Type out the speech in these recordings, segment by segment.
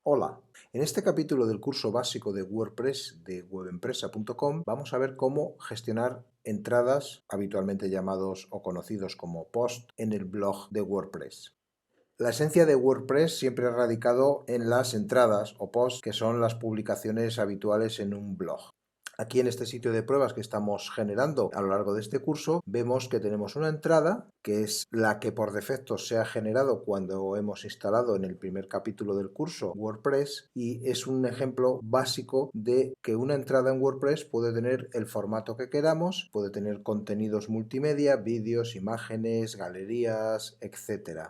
Hola, en este capítulo del curso básico de WordPress de webempresa.com vamos a ver cómo gestionar entradas, habitualmente llamados o conocidos como post, en el blog de WordPress. La esencia de WordPress siempre ha radicado en las entradas o posts, que son las publicaciones habituales en un blog. Aquí en este sitio de pruebas que estamos generando a lo largo de este curso, vemos que tenemos una entrada que es la que por defecto se ha generado cuando hemos instalado en el primer capítulo del curso WordPress, y es un ejemplo básico de que una entrada en WordPress puede tener el formato que queramos, puede tener contenidos multimedia, vídeos, imágenes, galerías, etc.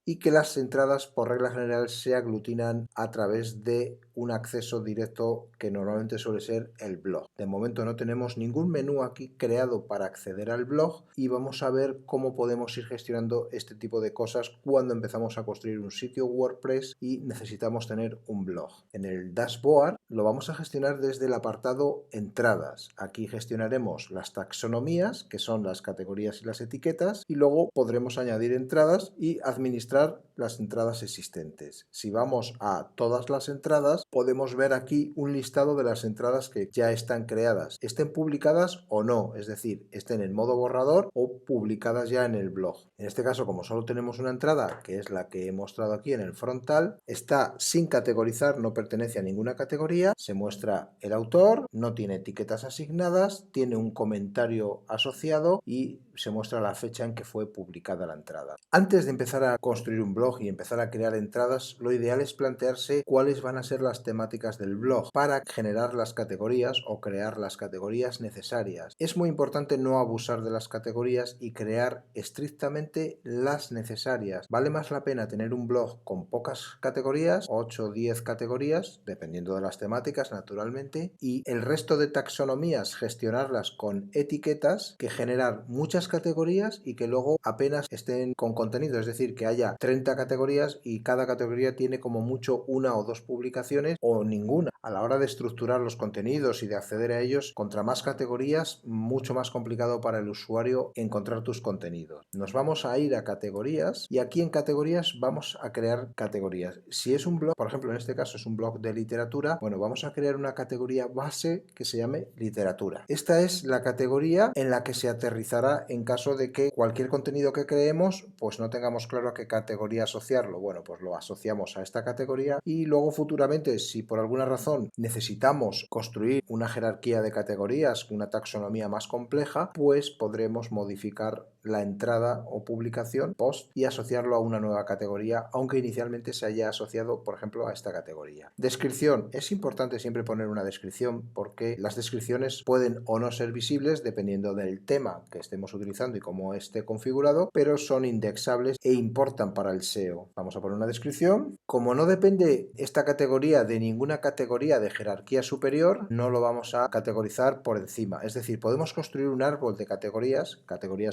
Y que las entradas por regla general se aglutinan a través de un acceso directo que normalmente suele ser el blog. De momento no tenemos ningún menú aquí creado para acceder al blog y vamos a ver cómo podemos ir gestionando este tipo de cosas cuando empezamos a construir un sitio WordPress y necesitamos tener un blog. En el dashboard lo vamos a gestionar desde el apartado entradas. Aquí gestionaremos las taxonomías, que son las categorías y las etiquetas, y luego podremos añadir entradas y administrar las entradas existentes. Si vamos a todas las entradas, podemos ver aquí un listado de las entradas que ya están creadas, estén publicadas o no, es decir, estén en modo borrador o publicadas ya en el blog. En este caso, como solo tenemos una entrada, que es la que he mostrado aquí en el frontal, está sin categorizar, no pertenece a ninguna categoría, se muestra el autor, no tiene etiquetas asignadas, tiene un comentario asociado y se muestra la fecha en que fue publicada la entrada. Antes de empezar a construir un blog y empezar a crear entradas, lo ideal es plantearse cuáles van a ser las temáticas del blog para generar las categorías o crear las categorías necesarias. Es muy importante no abusar de las categorías y crear estrictamente las necesarias. Vale más la pena tener un blog con pocas categorías, 8 o 10 categorías, dependiendo de las temáticas naturalmente, y el resto de taxonomías gestionarlas con etiquetas, que generar muchas categorías y que luego apenas estén con contenido, es decir, que haya 30 categorías y cada categoría tiene como mucho una o dos publicaciones o ninguna. A la hora de estructurar los contenidos y de acceder a ellos, contra más categorías, mucho más complicado para el usuario encontrar tus contenidos. Nos vamos a ir a categorías y aquí en categorías vamos a crear categorías. Si es un blog, por ejemplo, en este caso es un blog de literatura, bueno, vamos a crear una categoría base que se llame literatura. Esta es la categoría en la que se aterrizará en caso de que cualquier contenido que creemos pues no tengamos claro a qué categoría asociarlo. Bueno, pues lo asociamos a esta categoría y luego futuramente, si por alguna razón necesitamos construir una jerarquía de categorías, una taxonomía más compleja, pues podremos modificar la entrada o publicación post y asociarlo a una nueva categoría, aunque inicialmente se haya asociado, por ejemplo, a esta categoría. Descripción. Es importante siempre poner una descripción porque las descripciones pueden o no ser visibles dependiendo del tema que estemos utilizando y cómo esté configurado, pero son indexables e importan para el SEO. Vamos a poner una descripción. Como no depende esta categoría de ninguna categoría de jerarquía superior, no lo vamos a categorizar por encima. Es decir, podemos construir un árbol de categorías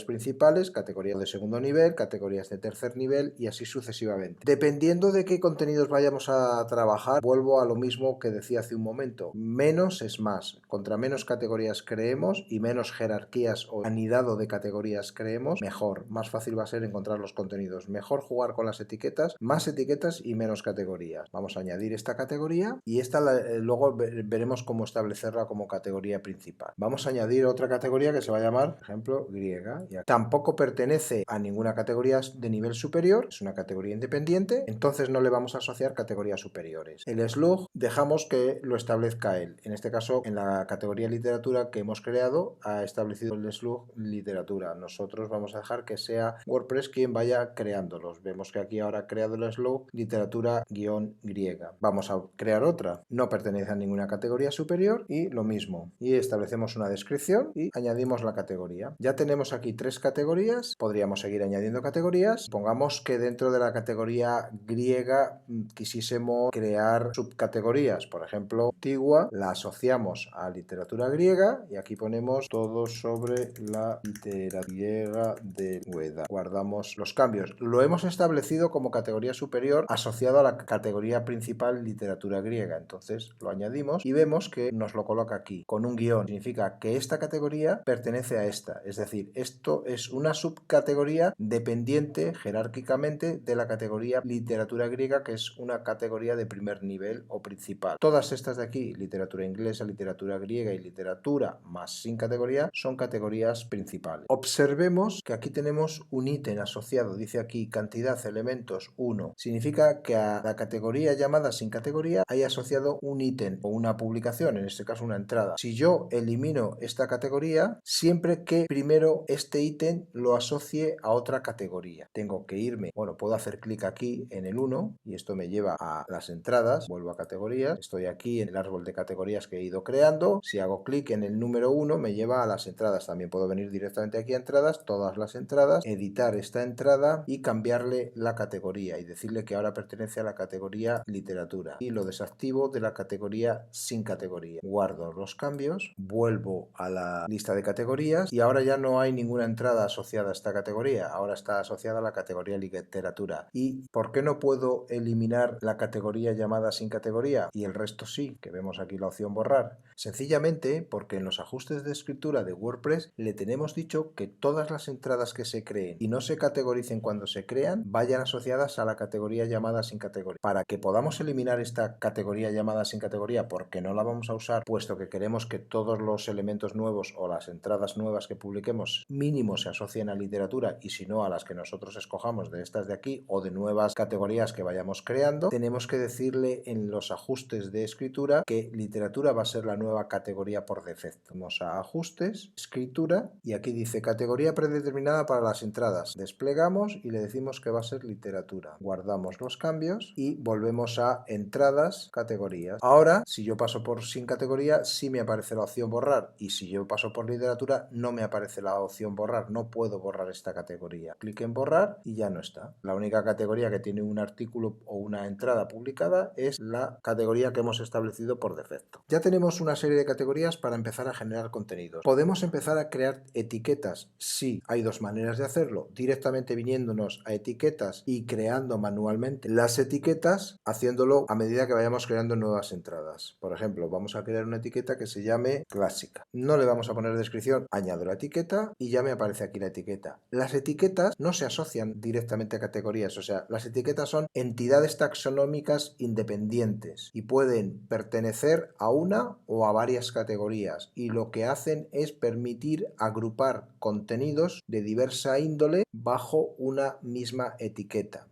principales, categorías de segundo nivel, categorías de tercer nivel y así sucesivamente. Dependiendo de qué contenidos vayamos a trabajar, vuelvo a lo mismo que decía hace un momento. Menos es más. Contra menos categorías creemos y menos jerarquías o anidado de categorías creemos, mejor. Más fácil va a ser encontrar los contenidos. Mejor jugar con las etiquetas, más etiquetas y menos categorías. Vamos a añadir esta categoría y esta luego veremos cómo establecerla como categoría principal. Vamos a añadir otra categoría que se va a llamar, por ejemplo, griega. Tampoco pertenece a ninguna categoría de nivel superior, es una categoría independiente, entonces no le vamos a asociar categorías superiores. El slug dejamos que lo establezca él. En este caso, en la categoría literatura que hemos creado, ha establecido el slug literatura. Nosotros vamos a dejar que sea WordPress quien vaya creándolos. Vemos que aquí ahora ha creado el slug literatura-griega. Vamos a crear otra. No pertenece a ninguna categoría superior y lo mismo. Y establecemos una descripción y añadimos la categoría. Ya tenemos aquí 3 categorías. Podríamos seguir añadiendo categorías. Pongamos que dentro de la categoría griega quisiésemos crear subcategorías. Por ejemplo, antigua la asociamos a literatura griega y aquí ponemos todo sobre la literatura griega de Ueda. Guardamos los cambios. Lo hemos establecido como categoría superior asociado a la categoría principal literatura griega. Entonces lo añadimos y vemos que nos lo coloca aquí con un guión. Significa que esta categoría pertenece a esta. Es decir, esto es es una subcategoría dependiente jerárquicamente de la categoría literatura griega, que es una categoría de primer nivel o principal. Todas estas de aquí, literatura inglesa, literatura griega y literatura más sin categoría, son categorías principales. Observemos que aquí tenemos un ítem asociado, dice aquí cantidad elementos 1. Significa que a la categoría llamada sin categoría hay asociado un ítem o una publicación, en este caso una entrada. Si yo elimino esta categoría, siempre que primero este ítem lo asocie a otra categoría. Tengo que irme, bueno, puedo hacer clic aquí en el 1 y esto me lleva a las entradas, vuelvo a categorías, estoy aquí en el árbol de categorías que he ido creando, si hago clic en el número 1 me lleva a las entradas, también puedo venir directamente aquí a entradas, todas las entradas, editar esta entrada y cambiarle la categoría y decirle que ahora pertenece a la categoría literatura y lo desactivo de la categoría sin categoría. Guardo los cambios, vuelvo a la lista de categorías y ahora ya no hay ninguna entrada asociada a esta categoría, ahora está asociada a la categoría literatura. ¿Y por qué no puedo eliminar la categoría llamada sin categoría y el resto sí, que vemos aquí la opción borrar? Sencillamente porque en los ajustes de escritura de WordPress le tenemos dicho que todas las entradas que se creen y no se categoricen cuando se crean vayan asociadas a la categoría llamada sin categoría. Para que podamos eliminar esta categoría llamada sin categoría porque no la vamos a usar, puesto que queremos que todos los elementos nuevos o las entradas nuevas que publiquemos mínimo se asocien a literatura y si no a las que nosotros escojamos de estas de aquí o de nuevas categorías que vayamos creando, tenemos que decirle en los ajustes de escritura que literatura va a ser la nueva categoría por defecto. Vamos a ajustes, escritura y aquí dice categoría predeterminada para las entradas. Desplegamos y le decimos que va a ser literatura. Guardamos los cambios y volvemos a entradas, categorías. Ahora, si yo paso por sin categoría, sí me aparece la opción borrar y si yo paso por literatura, no me aparece la opción borrar. No puedo borrar esta categoría. Clic en borrar y ya no está. La única categoría que tiene un artículo o una entrada publicada es la categoría que hemos establecido por defecto. Ya tenemos una serie de categorías para empezar a generar contenidos. ¿Podemos empezar a crear etiquetas? Sí, hay dos maneras de hacerlo. Directamente viniéndonos a etiquetas y creando manualmente las etiquetas, haciéndolo a medida que vayamos creando nuevas entradas. Por ejemplo, vamos a crear una etiqueta que se llame clásica. No le vamos a poner descripción, añado la etiqueta y ya me aparece aquí la etiqueta. Las etiquetas no se asocian directamente a categorías, o sea, las etiquetas son entidades taxonómicas independientes y pueden pertenecer a una o a varias categorías y lo que hacen es permitir agrupar contenidos de diversa índole bajo una misma etiqueta.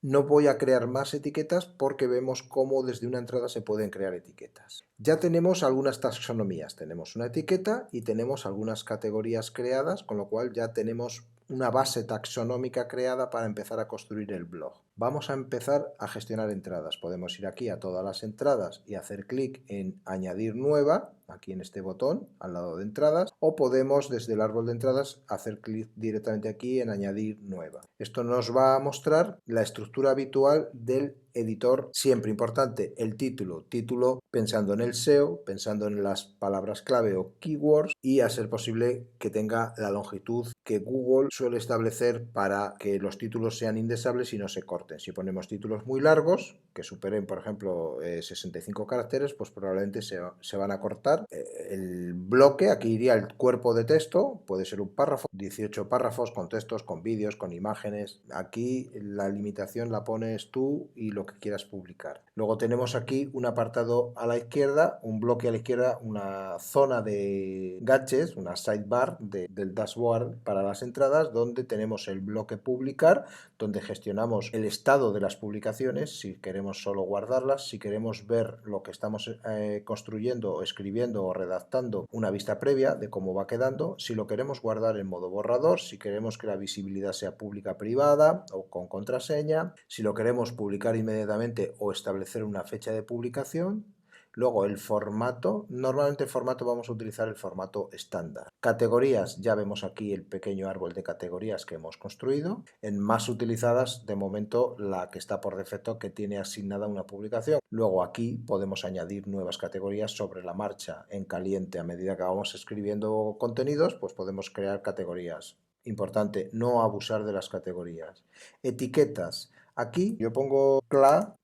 No voy a crear más etiquetas porque vemos cómo desde una entrada se pueden crear etiquetas. Ya tenemos algunas taxonomías, tenemos una etiqueta y tenemos algunas categorías creadas, con lo cual ya tenemos una base taxonómica creada para empezar a construir el blog. Vamos a empezar a gestionar entradas. Podemos ir aquí a todas las entradas y hacer clic en añadir nueva, aquí en este botón al lado de entradas, o podemos desde el árbol de entradas hacer clic directamente aquí en añadir nueva. Esto nos va a mostrar la estructura habitual del editor, siempre importante el título pensando en el SEO, pensando en las palabras clave o keywords y a ser posible que tenga la longitud que Google suele establecer para que los títulos sean indexables y no se corten. Si ponemos títulos muy largos, que superen por ejemplo 65 caracteres, pues probablemente se van a cortar. El bloque, aquí iría el cuerpo de texto, puede ser un párrafo, 18 párrafos con textos, con vídeos, con imágenes. Aquí la limitación la pones tú y lo que quieras publicar. Luego tenemos aquí un apartado a la izquierda, un bloque a la izquierda, una zona de gadgets, una sidebar del dashboard para las entradas, donde tenemos el bloque publicar, donde gestionamos el estado de las publicaciones, si queremos solo guardarlas, si queremos ver lo que estamos construyendo o escribiendo o redactando, una vista previa de cómo va quedando, si lo queremos guardar en modo borrador, si queremos que la visibilidad sea pública privada o con contraseña, si lo queremos publicar inmediatamente o establecer una fecha de publicación. Luego el formato, normalmente el formato vamos a utilizar el formato estándar. Categorías, ya vemos aquí el pequeño árbol de categorías que hemos construido. En más utilizadas, de momento la que está por defecto que tiene asignada una publicación. Luego aquí podemos añadir nuevas categorías sobre la marcha en caliente. A medida que vamos escribiendo contenidos, pues podemos crear categorías. Importante, no abusar de las categorías. Etiquetas. Aquí yo pongo CLA,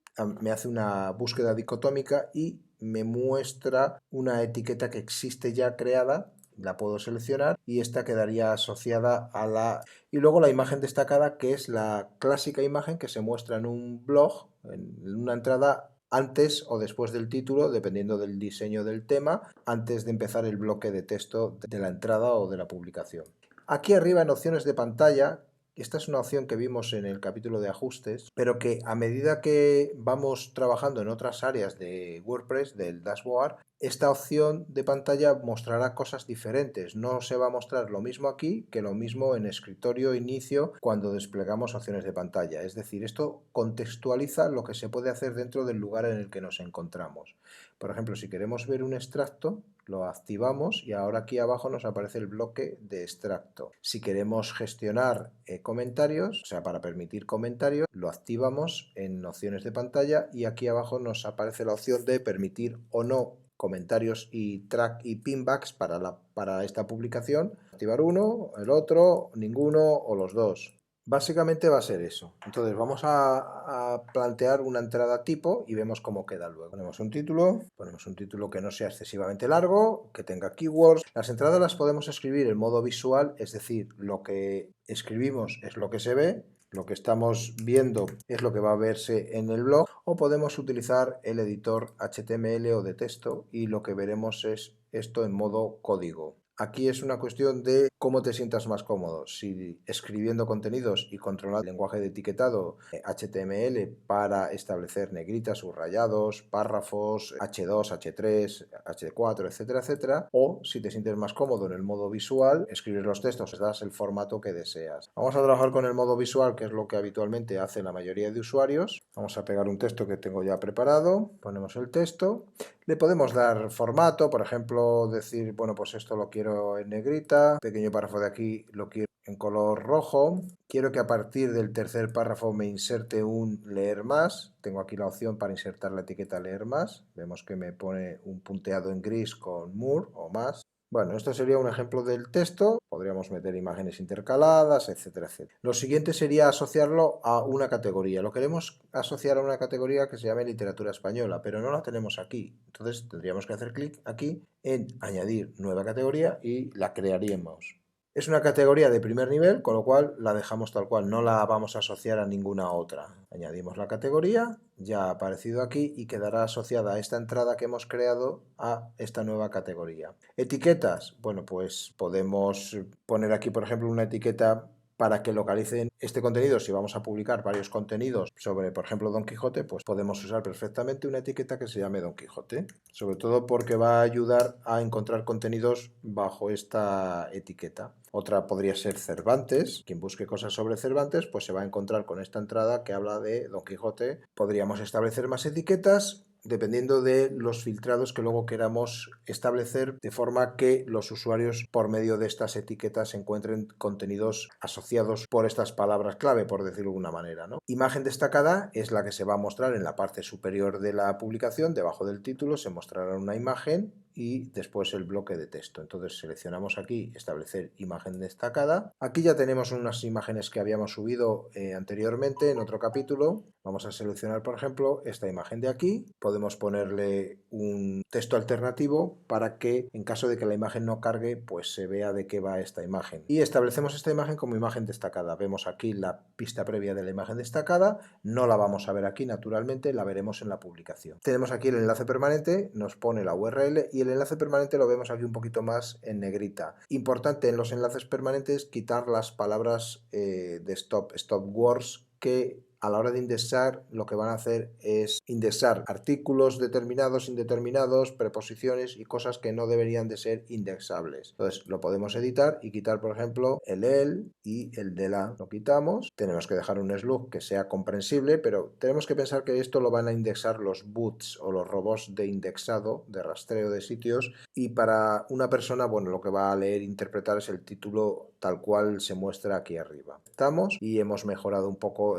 me hace una búsqueda dicotómica y me muestra una etiqueta que existe ya creada la puedo seleccionar y esta quedaría asociada a la... Y luego la imagen destacada, que es la clásica imagen que se muestra en un blog, en una entrada antes o después del título, dependiendo del diseño del tema, antes de empezar el bloque de texto de la entrada o de la publicación. Aquí arriba en opciones de pantalla, esta es una opción que vimos en el capítulo de ajustes, pero que a medida que vamos trabajando en otras áreas de WordPress, del dashboard, esta opción de pantalla mostrará cosas diferentes. No se va a mostrar lo mismo aquí que lo mismo en escritorio inicio cuando desplegamos opciones de pantalla. Es decir, esto contextualiza lo que se puede hacer dentro del lugar en el que nos encontramos. Por ejemplo, si queremos ver un extracto, lo activamos y ahora aquí abajo nos aparece el bloque de extracto. Si queremos gestionar comentarios, o sea, para permitir comentarios, lo activamos en opciones de pantalla y aquí abajo nos aparece la opción de permitir o no comentarios y track y pinbacks para esta publicación. Activar uno, el otro, ninguno o los dos. Básicamente va a ser eso. Entonces vamos a plantear una entrada tipo y vemos cómo queda luego. Ponemos un título que no sea excesivamente largo, que tenga keywords. Las entradas las podemos escribir en modo visual, es decir, lo que escribimos es lo que se ve, lo que estamos viendo es lo que va a verse en el blog, o podemos utilizar el editor HTML o de texto y lo que veremos es esto en modo código. Aquí es una cuestión de cómo te sientas más cómodo, si escribiendo contenidos y controlar el lenguaje de etiquetado HTML para establecer negritas, subrayados, párrafos, H2, H3, H4, etcétera, etcétera, o si te sientes más cómodo en el modo visual, escribir los textos, das el formato que deseas. Vamos a trabajar con el modo visual, que es lo que habitualmente hace la mayoría de usuarios. Vamos a pegar un texto que tengo ya preparado, ponemos el texto. Le podemos dar formato, por ejemplo, decir, bueno, pues esto lo quiero en negrita, pequeño párrafo de aquí lo quiero en color rojo. Quiero que a partir del tercer párrafo me inserte un leer más. Tengo aquí la opción para insertar la etiqueta leer más. Vemos que me pone un punteado en gris con more o más. Bueno, esto sería un ejemplo del texto. Podríamos meter imágenes intercaladas, etcétera, etcétera. Lo siguiente sería asociarlo a una categoría. Lo queremos asociar a una categoría que se llame literatura española, pero no la tenemos aquí. Entonces tendríamos que hacer clic aquí en añadir nueva categoría y la crearíamos. Es una categoría de primer nivel, con lo cual la dejamos tal cual, no la vamos a asociar a ninguna otra. Añadimos la categoría, ya ha aparecido aquí y quedará asociada a esta entrada que hemos creado a esta nueva categoría. Etiquetas, bueno, pues podemos poner aquí, por ejemplo, una etiqueta para que localicen este contenido. Si vamos a publicar varios contenidos sobre, por ejemplo, Don Quijote, pues podemos usar perfectamente una etiqueta que se llame Don Quijote, sobre todo porque va a ayudar a encontrar contenidos bajo esta etiqueta. Otra podría ser Cervantes. Quien busque cosas sobre Cervantes, pues se va a encontrar con esta entrada que habla de Don Quijote. Podríamos establecer más etiquetas dependiendo de los filtrados que luego queramos establecer, de forma que los usuarios por medio de estas etiquetas encuentren contenidos asociados por estas palabras clave, por decirlo de alguna manera, ¿no? Imagen destacada es la que se va a mostrar en la parte superior de la publicación. Debajo del título se mostrará una imagen y después el bloque de texto. Entonces seleccionamos aquí establecer imagen destacada. Aquí ya tenemos unas imágenes que habíamos subido anteriormente en otro capítulo. Vamos a seleccionar, por ejemplo, esta imagen de aquí. Podemos ponerle un texto alternativo para que en caso de que la imagen no cargue, pues se vea de qué va esta imagen. Y establecemos esta imagen como imagen destacada. Vemos aquí la pista previa de la imagen destacada. No la vamos a ver aquí, naturalmente, la veremos en la publicación. Tenemos aquí el enlace permanente, nos pone la URL y el enlace permanente lo vemos aquí un poquito más en negrita. Importante en los enlaces permanentes quitar las palabras de stop words, que a la hora de indexar lo que van a hacer es indexar artículos determinados, indeterminados, preposiciones y cosas que no deberían de ser indexables. Entonces lo podemos editar y quitar, por ejemplo, el y el de la. Lo quitamos. Tenemos que dejar un slug que sea comprensible, pero tenemos que pensar que esto lo van a indexar los bots o los robots de indexado, de rastreo de sitios, y para una persona, bueno, lo que va a leer e interpretar es el título tal cual se muestra aquí arriba. Estamos y hemos mejorado un poco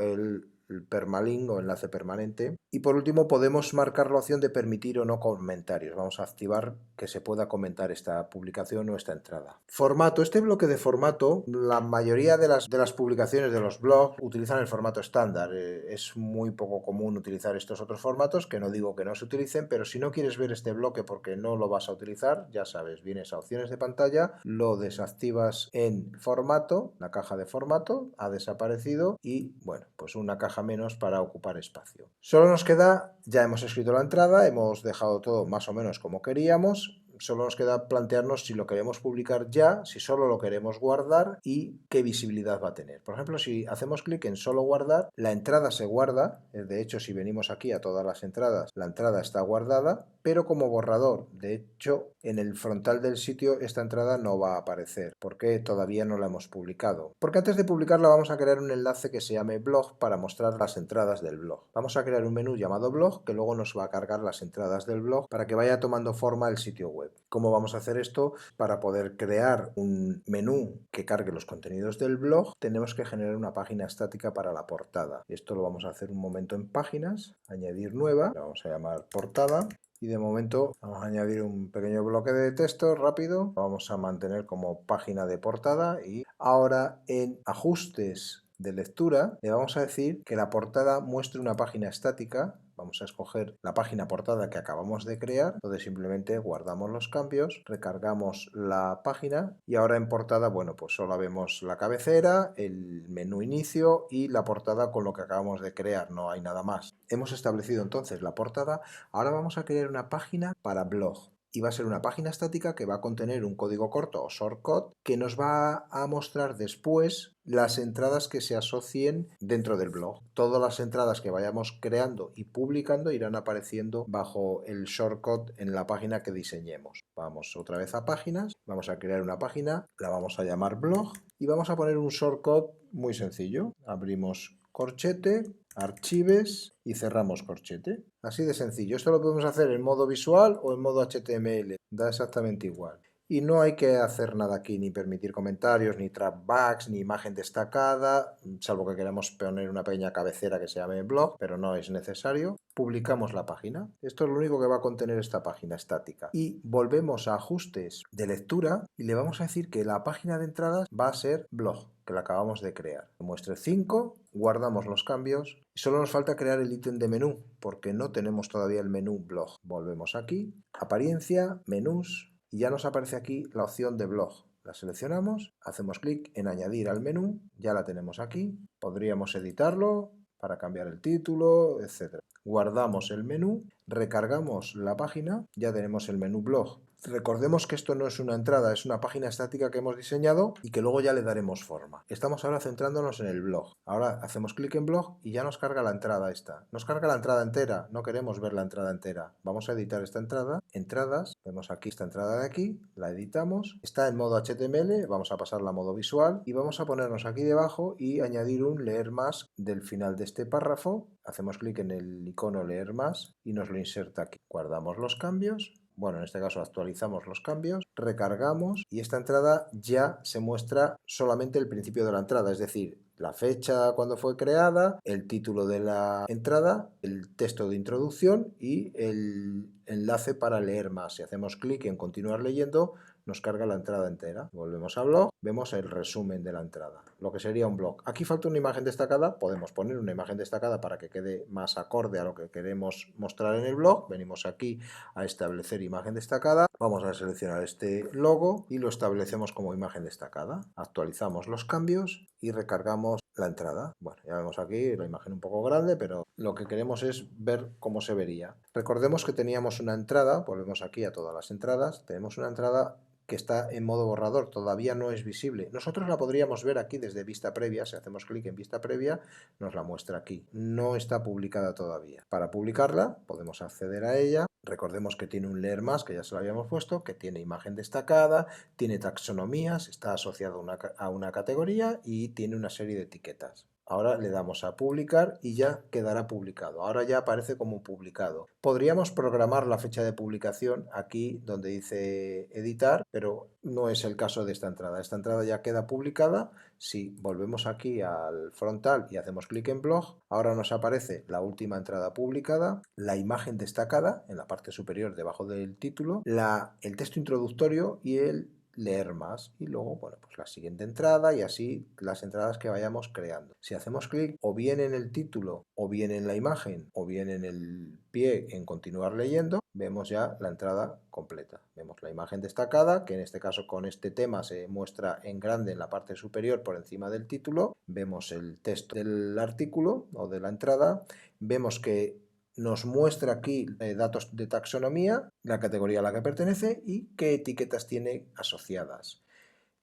el permalink o enlace permanente. Y por último podemos marcar la opción de permitir o no comentarios. Vamos a activar que se pueda comentar esta publicación o esta entrada. Formato. Este bloque de formato, la mayoría de las publicaciones de los blogs utilizan el formato estándar. Es muy poco común utilizar estos otros formatos, que no digo que no se utilicen, pero si no quieres ver este bloque porque no lo vas a utilizar, ya sabes, vienes a opciones de pantalla, lo desactivas en formato, la caja de formato ha desaparecido y bueno, pues una caja menos para ocupar espacio. Solo nos queda, ya hemos escrito la entrada, hemos dejado todo más o menos como queríamos. Solo nos queda plantearnos si lo queremos publicar ya, si solo lo queremos guardar y qué visibilidad va a tener. Por ejemplo, si hacemos clic en solo guardar, la entrada se guarda. De hecho, si venimos aquí a todas las entradas, la entrada está guardada, pero como borrador. De hecho, en el frontal del sitio esta entrada no va a aparecer, porque todavía no la hemos publicado. Porque antes de publicarla vamos a crear un enlace que se llame blog para mostrar las entradas del blog. Vamos a crear un menú llamado blog que luego nos va a cargar las entradas del blog para que vaya tomando forma el sitio web. ¿Cómo vamos a hacer esto? Para poder crear un menú que cargue los contenidos del blog, tenemos que generar una página estática para la portada. Esto lo vamos a hacer un momento en páginas, añadir nueva, la vamos a llamar portada. Y de momento vamos a añadir un pequeño bloque de texto rápido, lo vamos a mantener como página de portada y ahora en ajustes de lectura le vamos a decir que la portada muestre una página estática. Vamos a escoger la página portada que acabamos de crear, entonces simplemente guardamos los cambios, recargamos la página y ahora en portada, bueno, pues solo vemos la cabecera, el menú inicio y la portada con lo que acabamos de crear, no hay nada más. Hemos establecido entonces la portada, ahora vamos a crear una página para blog. Y va a ser una página estática que va a contener un código corto o shortcut que nos va a mostrar después las entradas que se asocien dentro del blog. Todas las entradas que vayamos creando y publicando irán apareciendo bajo el shortcut en la página que diseñemos. Vamos otra vez a páginas, vamos a crear una página, la vamos a llamar blog y vamos a poner un shortcut muy sencillo. Abrimos corchete, archives y cerramos corchete. Así de sencillo. Esto lo podemos hacer en modo visual o en modo HTML. Da exactamente igual. Y no hay que hacer nada aquí, ni permitir comentarios, ni trackbacks, ni imagen destacada, salvo que queramos poner una pequeña cabecera que se llame blog, pero no es necesario. Publicamos la página. Esto es lo único que va a contener esta página estática. Y volvemos a ajustes de lectura y le vamos a decir que la página de entradas va a ser blog, que la acabamos de crear. Muestre 5, guardamos los cambios y solo nos falta crear el ítem de menú, porque no tenemos todavía el menú blog. Volvemos aquí, apariencia, menús, y ya nos aparece aquí la opción de blog. La seleccionamos, hacemos clic en añadir al menú, ya la tenemos aquí, podríamos editarlo para cambiar el título, etc. Guardamos el menú, recargamos la página, ya tenemos el menú blog. Recordemos que esto no es una entrada, es una página estática que hemos diseñado y que luego ya le daremos forma. Estamos ahora centrándonos en el blog. Ahora hacemos clic en blog y ya nos carga la entrada esta. Nos carga la entrada entera, no queremos ver la entrada entera. Vamos a editar esta entrada. Entradas, vemos aquí esta entrada de aquí, la editamos. Está en modo HTML, vamos a pasarla a modo visual y vamos a ponernos aquí debajo y añadir un leer más del final de este párrafo. Hacemos clic en el icono leer más y nos lo inserta aquí. Guardamos los cambios. Bueno, en este caso actualizamos los cambios, recargamos y esta entrada ya se muestra solamente el principio de la entrada, es decir, la fecha cuando fue creada, el título de la entrada, el texto de introducción y el enlace para leer más. Si hacemos clic en continuar leyendo, nos carga la entrada entera. Volvemos a blog, vemos el resumen de la entrada, lo que sería un blog. Aquí falta una imagen destacada, podemos poner una imagen destacada para que quede más acorde a lo que queremos mostrar en el blog. Venimos aquí a establecer imagen destacada, vamos a seleccionar este logo y lo establecemos como imagen destacada. Actualizamos los cambios y recargamos la entrada. Bueno, ya vemos aquí la imagen un poco grande, pero lo que queremos es ver cómo se vería. Recordemos que teníamos una entrada, volvemos aquí a todas las entradas, tenemos una entrada que está en modo borrador, todavía no es visible. Nosotros la podríamos ver aquí desde vista previa, si hacemos clic en vista previa, nos la muestra aquí. No está publicada todavía. Para publicarla, podemos acceder a ella. Recordemos que tiene un leer más, que ya se lo habíamos puesto, que tiene imagen destacada, tiene taxonomías, está asociado a una categoría y tiene una serie de etiquetas. Ahora le damos a publicar y ya quedará publicado. Ahora ya aparece como publicado. Podríamos programar la fecha de publicación aquí donde dice editar, pero no es el caso de esta entrada. Esta entrada ya queda publicada. Si volvemos aquí al frontal y hacemos clic en blog, ahora nos aparece la última entrada publicada, la imagen destacada en la parte superior debajo del título, el texto introductorio y el leer más y luego, bueno, pues la siguiente entrada y así las entradas que vayamos creando. Si hacemos clic o bien en el título o bien en la imagen o bien en el pie en continuar leyendo, vemos ya la entrada completa. Vemos la imagen destacada, que en este caso con este tema se muestra en grande en la parte superior por encima del título. Vemos el texto del artículo o de la entrada. Vemos que nos muestra aquí datos de taxonomía, la categoría a la que pertenece y qué etiquetas tiene asociadas.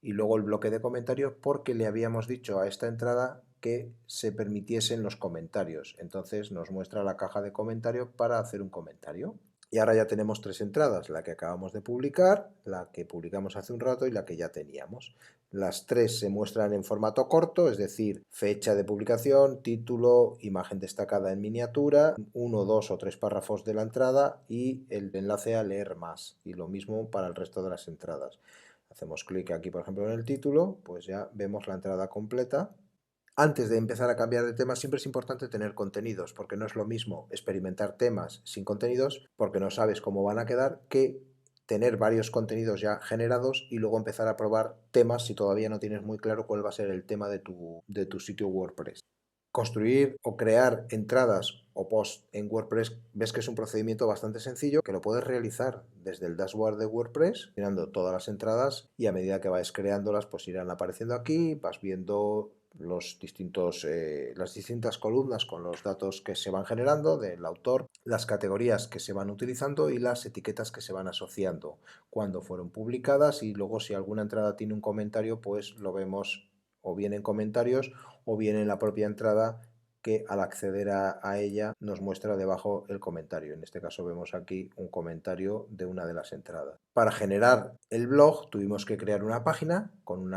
Y luego el bloque de comentarios porque le habíamos dicho a esta entrada que se permitiesen los comentarios. Entonces nos muestra la caja de comentarios para hacer un comentario. Y ahora ya tenemos tres entradas, la que acabamos de publicar, la que publicamos hace un rato y la que ya teníamos. Las tres se muestran en formato corto, es decir, fecha de publicación, título, imagen destacada en miniatura, uno, dos o tres párrafos de la entrada y el enlace a leer más. Y lo mismo para el resto de las entradas. Hacemos clic aquí, por ejemplo, en el título, pues ya vemos la entrada completa. Antes de empezar a cambiar de tema, siempre es importante tener contenidos, porque no es lo mismo experimentar temas sin contenidos, porque no sabes cómo van a quedar, que tener varios contenidos ya generados y luego empezar a probar temas si todavía no tienes muy claro cuál va a ser el tema de tu sitio WordPress. Construir o crear entradas o posts en WordPress ves que es un procedimiento bastante sencillo que lo puedes realizar desde el dashboard de WordPress, mirando todas las entradas y a medida que vayas creándolas pues irán apareciendo aquí, vas viendo las distintas columnas con los datos que se van generando del autor, las categorías que se van utilizando y las etiquetas que se van asociando, cuando fueron publicadas y luego si alguna entrada tiene un comentario pues lo vemos o bien en comentarios o bien en la propia entrada que al acceder a ella nos muestra debajo el comentario. En este caso vemos aquí un comentario de una de las entradas. Para generar el blog tuvimos que crear una página con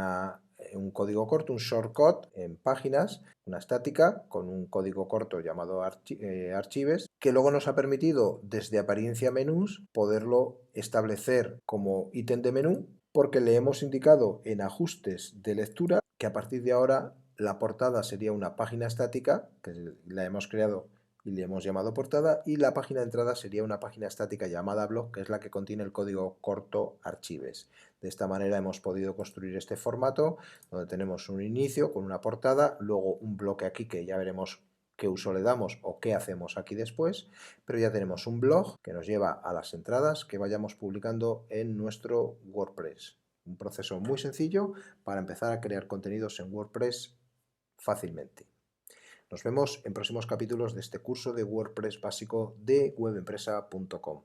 un código corto, un shortcut en páginas, una estática con un código corto llamado archives, que luego nos ha permitido desde apariencia menús poderlo establecer como ítem de menú porque le hemos indicado en ajustes de lectura que a partir de ahora la portada sería una página estática, que la hemos creado y le hemos llamado portada, y la página de entrada sería una página estática llamada blog, que es la que contiene el código corto archives. De esta manera hemos podido construir este formato, donde tenemos un inicio con una portada, luego un bloque aquí que ya veremos qué uso le damos o qué hacemos aquí después, pero ya tenemos un blog que nos lleva a las entradas que vayamos publicando en nuestro WordPress. Un proceso muy sencillo para empezar a crear contenidos en WordPress fácilmente. Nos vemos en próximos capítulos de este curso de WordPress básico de webempresa.com.